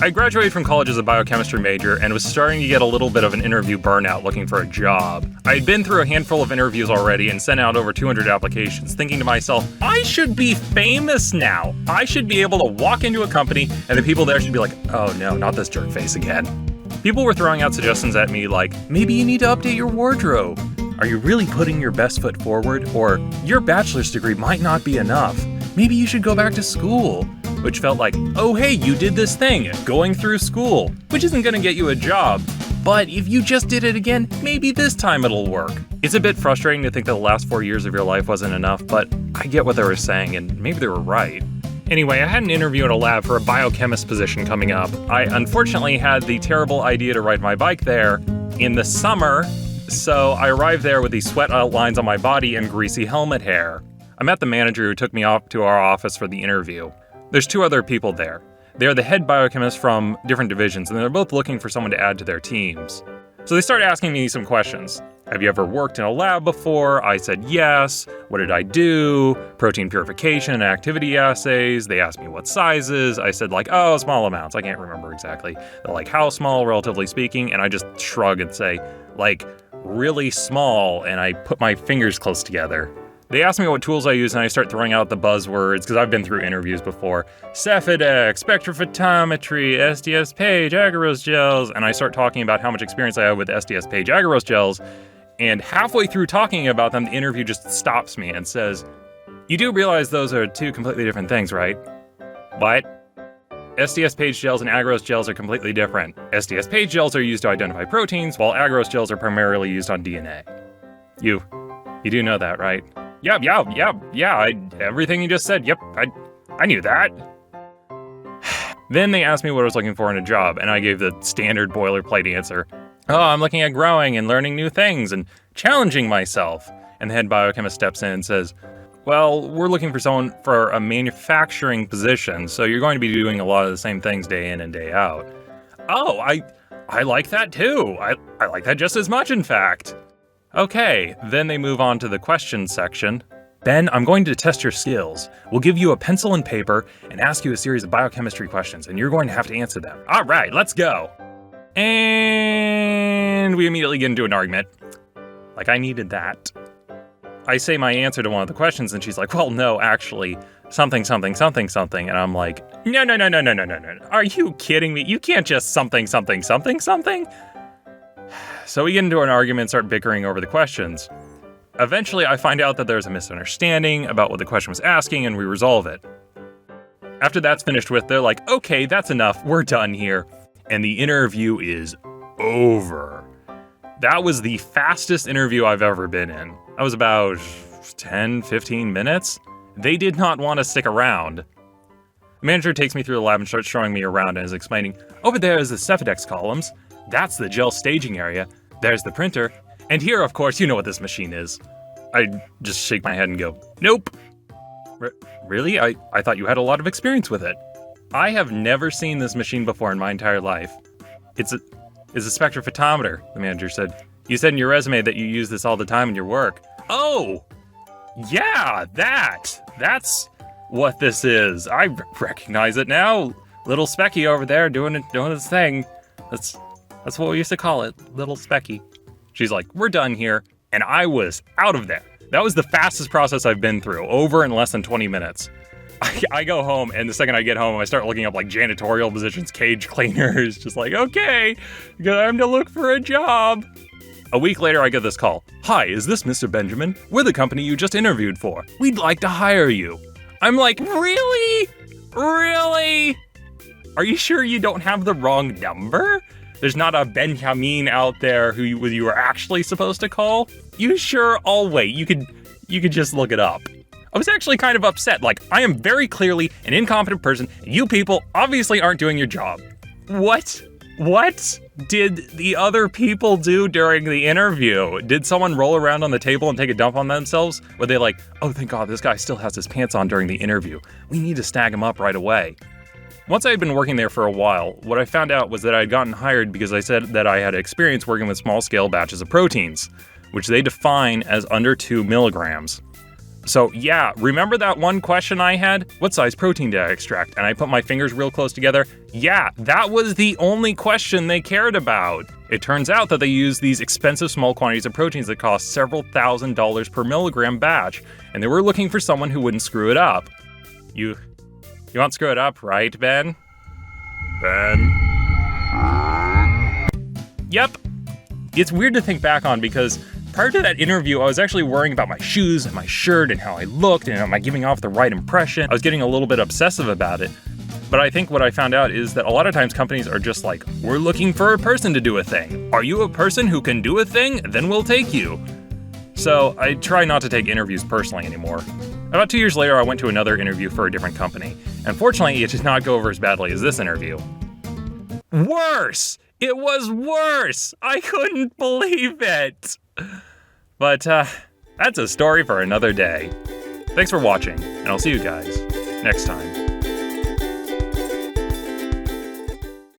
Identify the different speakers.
Speaker 1: I graduated from college as a biochemistry major and was starting to get a little bit of an interview burnout looking for a job. I had been through a handful of interviews already and sent out over 200 applications, thinking to myself, I should be famous now. I should be able to walk into a company and the people there should be like, oh no, not this jerk face again. People were throwing out suggestions at me like, maybe you need to update your wardrobe. Are you really putting your best foot forward? Or your bachelor's degree might not be enough. Maybe you should go back to school. Which felt like, oh hey, you did this thing, going through school, which isn't gonna get you a job. But if you just did it again, maybe this time it'll work. It's a bit frustrating to think that the last 4 years of your life wasn't enough, but I get what they were saying, and maybe they were right. Anyway, I had an interview in a lab for a biochemist position coming up. I unfortunately had the terrible idea to ride my bike there in the summer, so I arrived there with these sweat outlines on my body and greasy helmet hair. I met the manager who took me off to our office for the interview. There's 2 other people there. They're the head biochemists from different divisions, and they're both looking for someone to add to their teams. So they started asking me some questions. Have you ever worked in a lab before? I said yes. What did I do? Protein purification and activity assays. They asked me what sizes. I said like, oh, small amounts. I can't remember exactly. They're like, how small, relatively speaking? And I just shrug and say, like, really small, and I put my fingers close together. They asked me what tools I use, and I start throwing out the buzzwords, because I've been through interviews before. Cefidex, spectrophotometry, SDS-Page, agarose gels, and I start talking about how much experience I have with SDS-Page agarose gels, and halfway through talking about them, the interview just stops me and says, you do realize those are 2 completely different things, right? What? SDS-Page gels and agarose gels are completely different. SDS-Page gels are used to identify proteins, while agarose gels are primarily used on DNA. You do know that, right? Yeah, everything you just said, yep, I knew that. Then they asked me what I was looking for in a job, and I gave the standard boilerplate answer. Oh, I'm looking at growing and learning new things and challenging myself. And the head biochemist steps in and says, well, we're looking for someone for a manufacturing position, so you're going to be doing a lot of the same things day in and day out. Oh, I like that too. I like that just as much, in fact. Okay, then they move on to the questions section. Ben, I'm going to test your skills. We'll give you a pencil and paper and ask you a series of biochemistry questions, and you're going to have to answer them. All right, let's go. And we immediately get into an argument. Like I needed that. I say my answer to one of the questions, and she's like, well, no, actually, something. And I'm like, no. Are you kidding me? You can't just something. So we get into an argument and start bickering over the questions. Eventually, I find out that there's a misunderstanding about what the question was asking, and we resolve it. After that's finished with, they're like, okay, that's enough, we're done here. And the interview is over. That was the fastest interview I've ever been in. That was about 10, 15 minutes. They did not want to stick around. The manager takes me through the lab and starts showing me around and is explaining, over there is the Cefidex columns. That's the gel staging area. There's the printer. And here, of course, you know what this machine is. I just shake my head and go, nope. Really? I thought you had a lot of experience with it. I have never seen this machine before in my entire life. It's a spectrophotometer, the manager said. You said in your resume that you use this all the time in your work. Oh, yeah, that's what this is. I recognize it now. Little Specky over there doing his thing. That's what we used to call it, Little Specky. She's like, we're done here. And I was out of there. That was the fastest process I've been through, over in less than 20 minutes. I go home, and the second I get home, I start looking up like janitorial positions, cage cleaners, just like, okay, time to look for a job. A week later, I get this call. Hi, is this Mr. Benjamin? We're the company you just interviewed for. We'd like to hire you. I'm like, really? Really? Are you sure you don't have the wrong number? There's not a Benjamin out there who you were actually supposed to call? You sure? I'll wait. You could just look it up. I was actually kind of upset. Like, I am very clearly an incompetent person, and you people obviously aren't doing your job. What did the other people do during the interview? Did someone roll around on the table and take a dump on themselves? Were they like, oh, thank God, this guy still has his pants on during the interview. We need to snag him up right away. Once I had been working there for a while, what I found out was that I had gotten hired because I said that I had experience working with small-scale batches of proteins, which they define as under 2 milligrams. So yeah, remember that one question I had? What size protein did I extract? And I put my fingers real close together. Yeah, that was the only question they cared about. It turns out that they use these expensive small quantities of proteins that cost several $1,000s per milligram batch, and they were looking for someone who wouldn't screw it up. You won't screw it up, right, Ben? Ben? Yep. It's weird to think back on because prior to that interview, I was actually worrying about my shoes and my shirt and how I looked and am I giving off the right impression. I was getting a little bit obsessive about it. But I think what I found out is that a lot of times companies are just like, we're looking for a person to do a thing. Are you a person who can do a thing? Then we'll take you. So I try not to take interviews personally anymore. About 2 years later, I went to another interview for a different company. Unfortunately, it did not go over as badly as this interview. Worse! It was worse! I couldn't believe it! But that's a story for another day. Thanks for watching, and I'll see you guys next time.